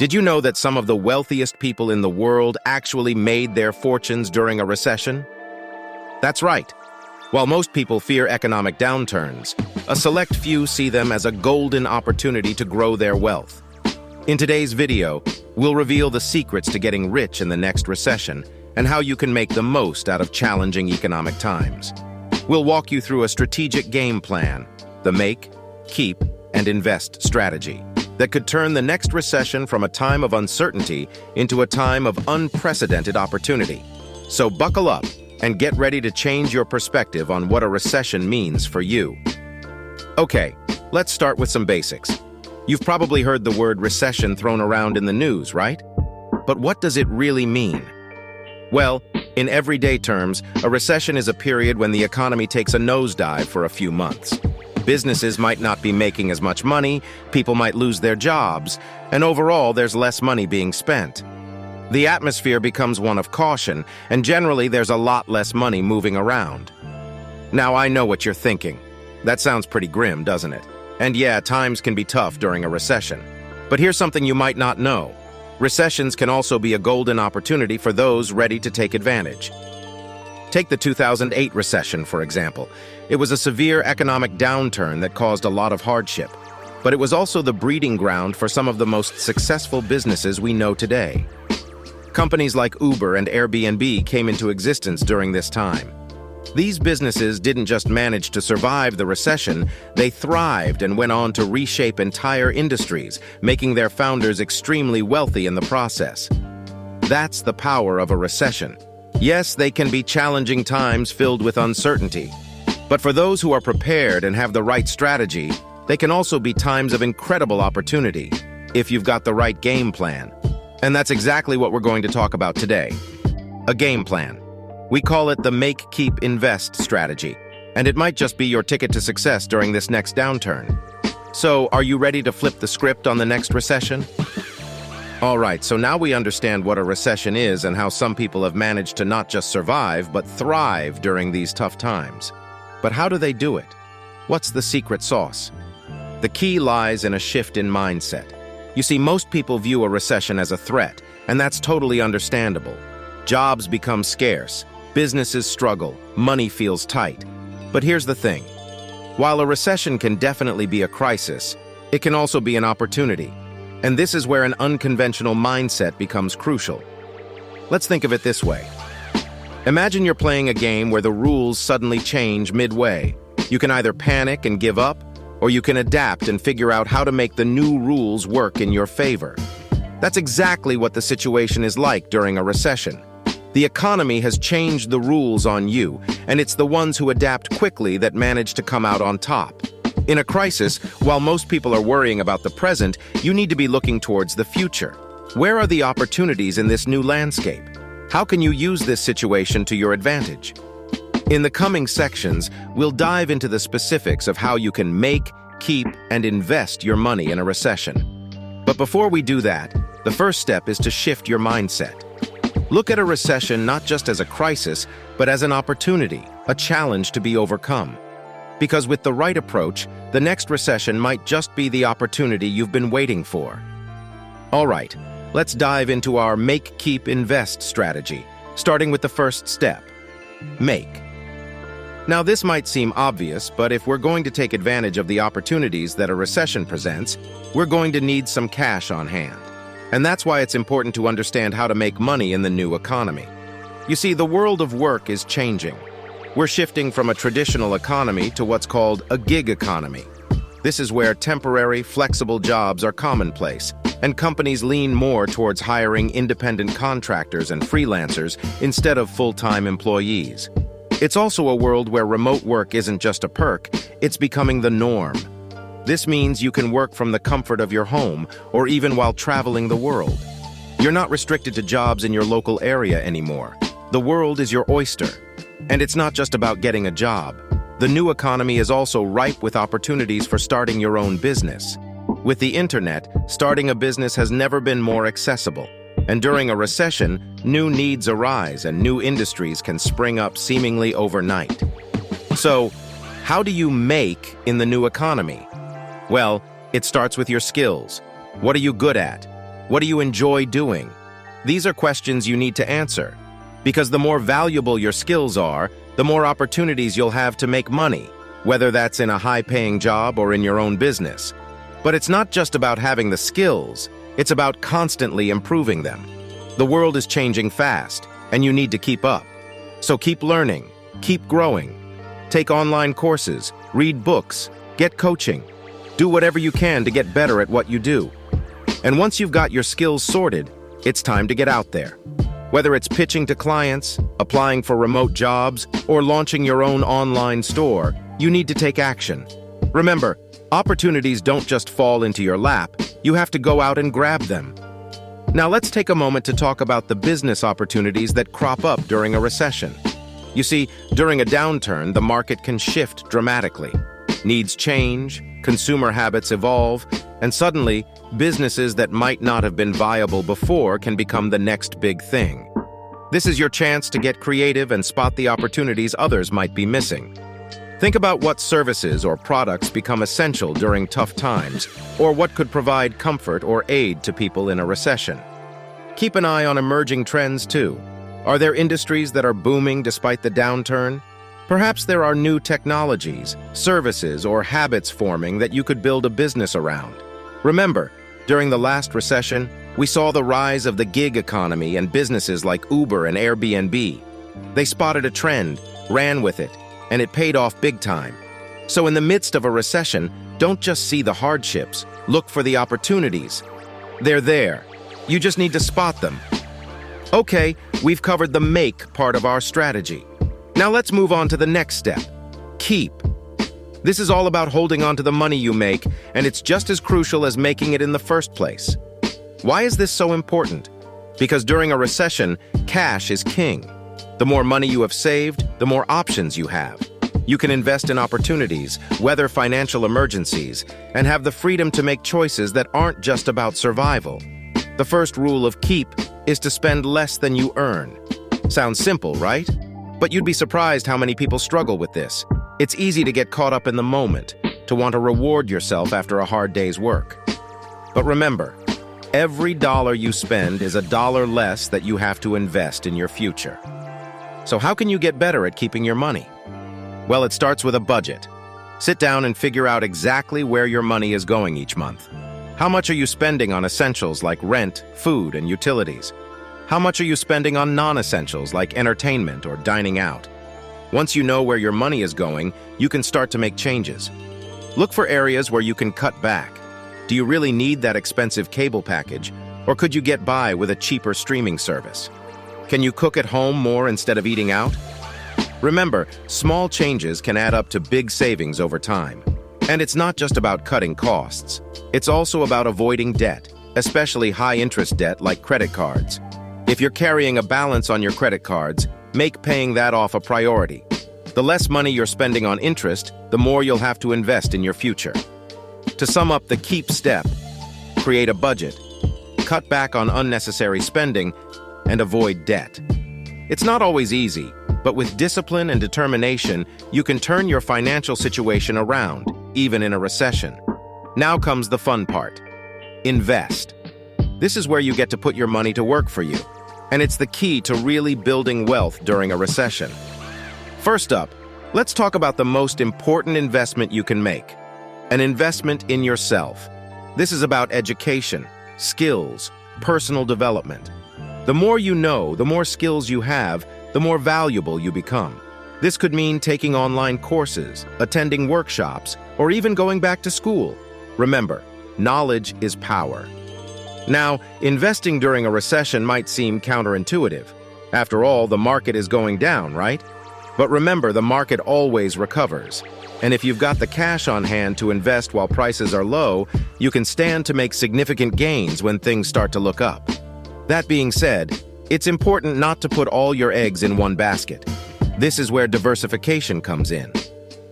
Did you know that some of the wealthiest people in the world actually made their fortunes during a recession? That's right. While most people fear economic downturns, a select few see them as a golden opportunity to grow their wealth. In today's video, we'll reveal the secrets to getting rich in the next recession and how you can make the most out of challenging economic times. We'll walk you through a strategic game plan, the make, keep, and invest strategy that could turn the next recession from a time of uncertainty into a time of unprecedented opportunity. So buckle up and get ready to change your perspective on what a recession means for you. Okay, let's start with some basics. You've probably heard the word recession thrown around in the news, right? But what does it really mean? Well, in everyday terms, a recession is a period when the economy takes a nosedive for a few months. Businesses might not be making as much money, people might lose their jobs, and overall there's less money being spent. The atmosphere becomes one of caution, and generally there's a lot less money moving around. Now I know what you're thinking. That sounds pretty grim, doesn't it? And yeah, times can be tough during a recession. But here's something you might not know. Recessions can also be a golden opportunity for those ready to take advantage. Take the 2008 recession, for example. It was a severe economic downturn that caused a lot of hardship, but it was also the breeding ground for some of the most successful businesses we know today. Companies like Uber and Airbnb came into existence during this time. These businesses didn't just manage to survive the recession, they thrived and went on to reshape entire industries, making their founders extremely wealthy in the process. That's the power of a recession. Yes, they can be challenging times filled with uncertainty. But for those who are prepared and have the right strategy, they can also be times of incredible opportunity, if you've got the right game plan. And that's exactly what we're going to talk about today. A game plan. We call it the make, keep, invest strategy, and it might just be your ticket to success during this next downturn. So, are you ready to flip the script on the next recession? All right, so now we understand what a recession is and how some people have managed to not just survive, but thrive during these tough times. But how do they do it? What's the secret sauce? The key lies in a shift in mindset. You see, most people view a recession as a threat, and that's totally understandable. Jobs become scarce, businesses struggle, money feels tight. But here's the thing. While a recession can definitely be a crisis, it can also be an opportunity. And this is where an unconventional mindset becomes crucial. Let's think of it this way. Imagine you're playing a game where the rules suddenly change midway. You can either panic and give up, or you can adapt and figure out how to make the new rules work in your favor. That's exactly what the situation is like during a recession. The economy has changed the rules on you, and it's the ones who adapt quickly that manage to come out on top. In a crisis, while most people are worrying about the present, you need to be looking towards the future. Where are the opportunities in this new landscape? How can you use this situation to your advantage? In the coming sections, we'll dive into the specifics of how you can make, keep, and invest your money in a recession. But before we do that, the first step is to shift your mindset. Look at a recession not just as a crisis, but as an opportunity, a challenge to be overcome. Because with the right approach, the next recession might just be the opportunity you've been waiting for. All right, let's dive into our make, keep, invest strategy, starting with the first step, make. Now, this might seem obvious, but if we're going to take advantage of the opportunities that a recession presents, we're going to need some cash on hand. And that's why it's important to understand how to make money in the new economy. You see, the world of work is changing. We're shifting from a traditional economy to what's called a gig economy. This is where temporary, flexible jobs are commonplace, and companies lean more towards hiring independent contractors and freelancers instead of full-time employees. It's also a world where remote work isn't just a perk, it's becoming the norm. This means you can work from the comfort of your home, or even while traveling the world. You're not restricted to jobs in your local area anymore. The world is your oyster. And it's not just about getting a job. The new economy is also ripe with opportunities for starting your own business. With the internet, starting a business has never been more accessible. And during a recession, new needs arise and new industries can spring up seemingly overnight. So, how do you make in the new economy? Well, it starts with your skills. What are you good at? What do you enjoy doing? These are questions you need to answer, because the more valuable your skills are, the more opportunities you'll have to make money, whether that's in a high-paying job or in your own business. But it's not just about having the skills, it's about constantly improving them. The world is changing fast, and you need to keep up. So keep learning, keep growing. Take online courses, read books, get coaching. Do whatever you can to get better at what you do. And once you've got your skills sorted, it's time to get out there. Whether it's pitching to clients, applying for remote jobs, or launching your own online store, you need to take action. Remember, opportunities don't just fall into your lap, you have to go out and grab them. Now let's take a moment to talk about the business opportunities that crop up during a recession. You see, during a downturn, the market can shift dramatically. Needs change, consumer habits evolve, and suddenly, businesses that might not have been viable before can become the next big thing. This is your chance to get creative and spot the opportunities others might be missing. Think about what services or products become essential during tough times, or what could provide comfort or aid to people in a recession. Keep an eye on emerging trends too. Are there industries that are booming despite the downturn? Perhaps there are new technologies, services, or habits forming that you could build a business around. Remember, during the last recession, we saw the rise of the gig economy and businesses like Uber and Airbnb. They spotted a trend, ran with it, and it paid off big time. So in the midst of a recession, don't just see the hardships, look for the opportunities. They're there. You just need to spot them. Okay, we've covered the make part of our strategy. Now let's move on to the next step. Keep. This is all about holding on to the money you make, and it's just as crucial as making it in the first place. Why is this so important? Because during a recession, cash is king. The more money you have saved, the more options you have. You can invest in opportunities, weather financial emergencies, and have the freedom to make choices that aren't just about survival. The first rule of keep is to spend less than you earn. Sounds simple, right? But you'd be surprised how many people struggle with this. It's easy to get caught up in the moment, to want to reward yourself after a hard day's work. But remember, every dollar you spend is a dollar less that you have to invest in your future. So how can you get better at keeping your money? Well, it starts with a budget. Sit down and figure out exactly where your money is going each month. How much are you spending on essentials like rent, food, and utilities? How much are you spending on non-essentials like entertainment or dining out? Once you know where your money is going, you can start to make changes. Look for areas where you can cut back. Do you really need that expensive cable package, or could you get by with a cheaper streaming service? Can you cook at home more instead of eating out? Remember, small changes can add up to big savings over time. And it's not just about cutting costs. It's also about avoiding debt, especially high-interest debt like credit cards. If you're carrying a balance on your credit cards, make paying that off a priority. The less money you're spending on interest, the more you'll have to invest in your future. To sum up the keep step, create a budget, cut back on unnecessary spending, and avoid debt. It's not always easy, but with discipline and determination, you can turn your financial situation around, even in a recession. Now comes the fun part. Invest. This is where you get to put your money to work for you, and it's the key to really building wealth during a recession. First up, let's talk about the most important investment you can make. An investment in yourself. This is about education, skills, personal development. The more you know, the more skills you have, the more valuable you become. This could mean taking online courses, attending workshops, or even going back to school. Remember, knowledge is power. Now, investing during a recession might seem counterintuitive. After all, the market is going down, right? But remember, the market always recovers. And if you've got the cash on hand to invest while prices are low, you can stand to make significant gains when things start to look up. That being said, it's important not to put all your eggs in one basket. This is where diversification comes in.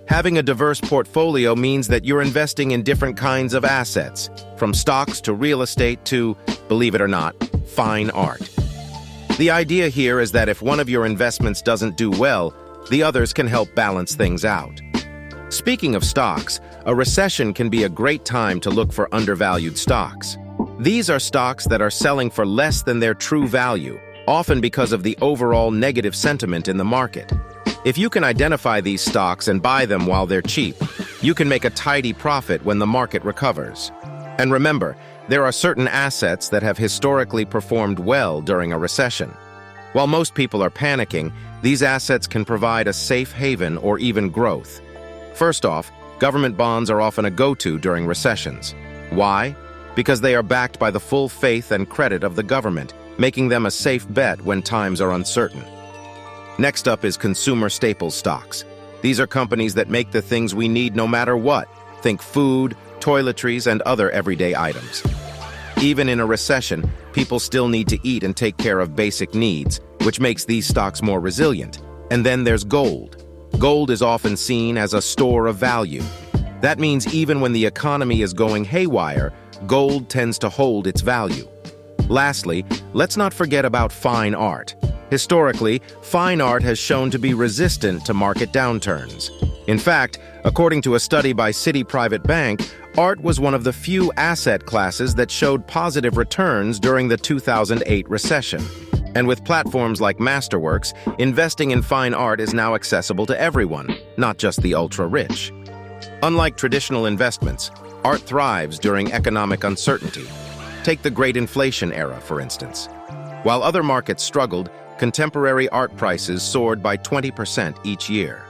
Having a diverse portfolio means that you're investing in different kinds of assets, from stocks to real estate to, believe it or not, fine art. The idea here is that if one of your investments doesn't do well, the others can help balance things out. Speaking of stocks, a recession can be a great time to look for undervalued stocks. These are stocks that are selling for less than their true value, often because of the overall negative sentiment in the market. If you can identify these stocks and buy them while they're cheap, you can make a tidy profit when the market recovers. And remember, there are certain assets that have historically performed well during a recession. While most people are panicking, these assets can provide a safe haven or even growth. First off, government bonds are often a go-to during recessions. Why? Because they are backed by the full faith and credit of the government, making them a safe bet when times are uncertain. Next up is consumer staples stocks. These are companies that make the things we need no matter what. Think food, toiletries, and other everyday items. Even in a recession, people still need to eat and take care of basic needs, which makes these stocks more resilient. And then there's gold. Gold is often seen as a store of value. That means even when the economy is going haywire, gold tends to hold its value. Lastly, let's not forget about fine art. Historically, fine art has shown to be resistant to market downturns. In fact, according to a study by Citi Private Bank, art was one of the few asset classes that showed positive returns during the 2008 recession. And with platforms like Masterworks, investing in fine art is now accessible to everyone, not just the ultra-rich. Unlike traditional investments, art thrives during economic uncertainty. Take the Great Inflation era, for instance. While other markets struggled, contemporary art prices soared by 20% each year.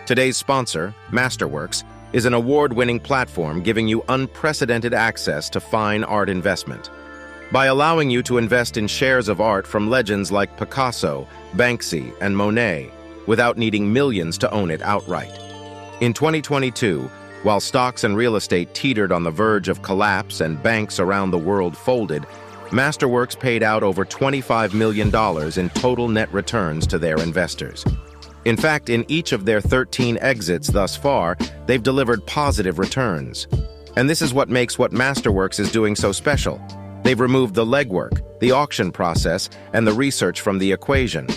Today's sponsor, Masterworks, is an award-winning platform giving you unprecedented access to fine art investment. By allowing you to invest in shares of art from legends like Picasso, Banksy, and Monet, without needing millions to own it outright. In 2022, while stocks and real estate teetered on the verge of collapse and banks around the world folded, Masterworks paid out over $25 million in total net returns to their investors. In fact, in each of their 13 exits thus far, they've delivered positive returns. And this is what makes what Masterworks is doing so special. They've removed the legwork, the auction process, and the research from the equation.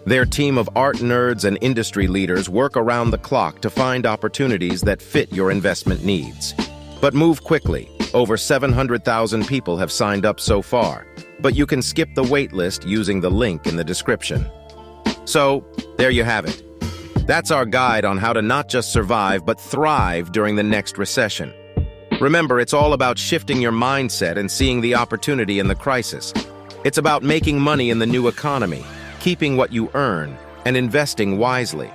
Their team of art nerds and industry leaders work around the clock to find opportunities that fit your investment needs. But move quickly. Over 700,000 people have signed up so far, but you can skip the wait list using the link in the description. So, there you have it. That's our guide on how to not just survive, but thrive during the next recession. Remember, it's all about shifting your mindset and seeing the opportunity in the crisis. It's about making money in the new economy, keeping what you earn, and investing wisely.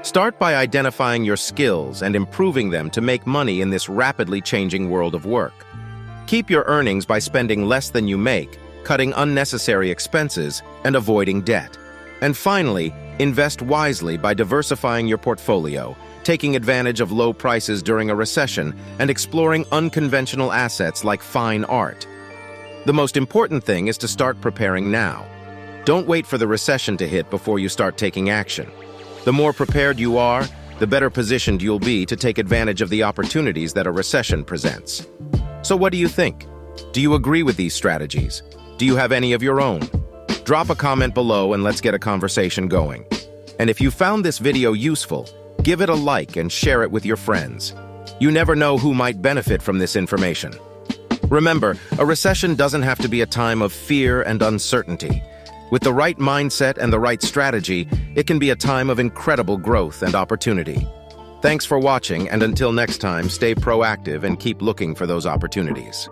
Start by identifying your skills and improving them to make money in this rapidly changing world of work. Keep your earnings by spending less than you make, cutting unnecessary expenses, and avoiding debt. And finally, invest wisely by diversifying your portfolio, taking advantage of low prices during a recession, and exploring unconventional assets like fine art. The most important thing is to start preparing now. Don't wait for the recession to hit before you start taking action. The more prepared you are, the better positioned you'll be to take advantage of the opportunities that a recession presents. So what do you think? Do you agree with these strategies? Do you have any of your own? Drop a comment below and let's get a conversation going. And if you found this video useful, give it a like and share it with your friends. You never know who might benefit from this information. Remember, a recession doesn't have to be a time of fear and uncertainty. With the right mindset and the right strategy, it can be a time of incredible growth and opportunity. Thanks for watching, and until next time, stay proactive and keep looking for those opportunities.